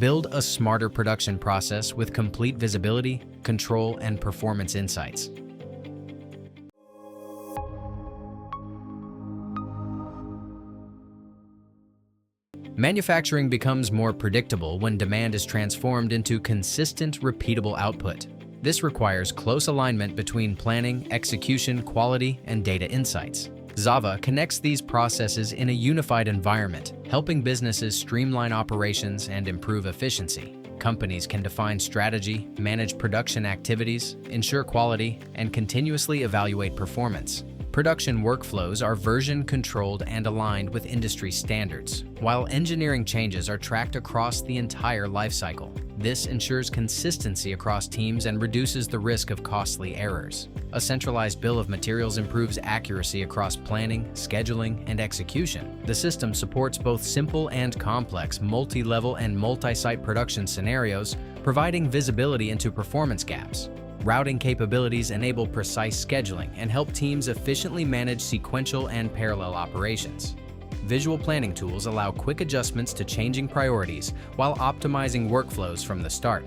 Build a smarter production process with complete visibility, control, and performance insights. Manufacturing becomes more predictable when demand is transformed into consistent, repeatable output. This requires close alignment between planning, execution, quality, and data insights. Zava connects these processes in a unified environment, helping businesses streamline operations and improve efficiency. Companies can define strategy, manage production activities, ensure quality, and continuously evaluate performance. Production workflows are version-controlled and aligned with industry standards, while engineering changes are tracked across the entire lifecycle. This ensures consistency across teams and reduces the risk of costly errors. A centralized bill of materials improves accuracy across planning, scheduling, and execution. The system supports both simple and complex multi-level and multi-site production scenarios, providing visibility into performance gaps. Routing capabilities enable precise scheduling and help teams efficiently manage sequential and parallel operations. Visual planning tools allow quick adjustments to changing priorities while optimizing workflows from the start.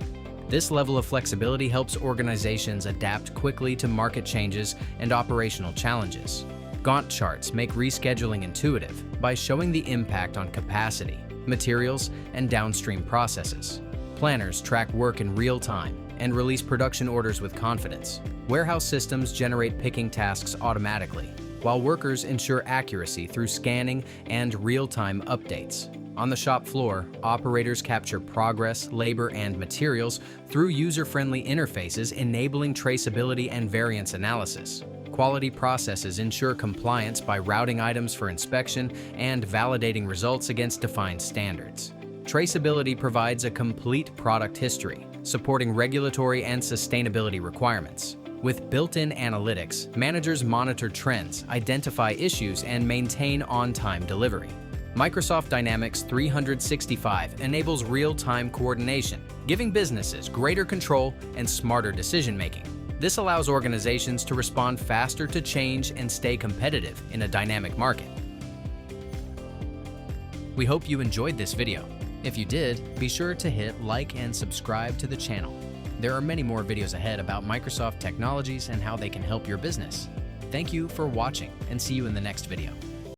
This level of flexibility helps organizations adapt quickly to market changes and operational challenges. Gantt charts make rescheduling intuitive by showing the impact on capacity, materials, and downstream processes. Planners track work in real time and release production orders with confidence. Warehouse systems generate picking tasks automatically, while workers ensure accuracy through scanning and real-time updates. On the shop floor, operators capture progress, labor, and materials through user-friendly interfaces enabling traceability and variance analysis. Quality processes ensure compliance by routing items for inspection and validating results against defined standards. Traceability provides a complete product history, supporting regulatory and sustainability requirements. With built-in analytics, managers monitor trends, identify issues, and maintain on-time delivery. Microsoft Dynamics 365 enables real-time coordination, giving businesses greater control and smarter decision-making. This allows organizations to respond faster to change and stay competitive in a dynamic market. We hope you enjoyed this video. If you did, be sure to hit like and subscribe to the channel. There are many more videos ahead about Microsoft technologies and how they can help your business. Thank you for watching, and see you in the next video.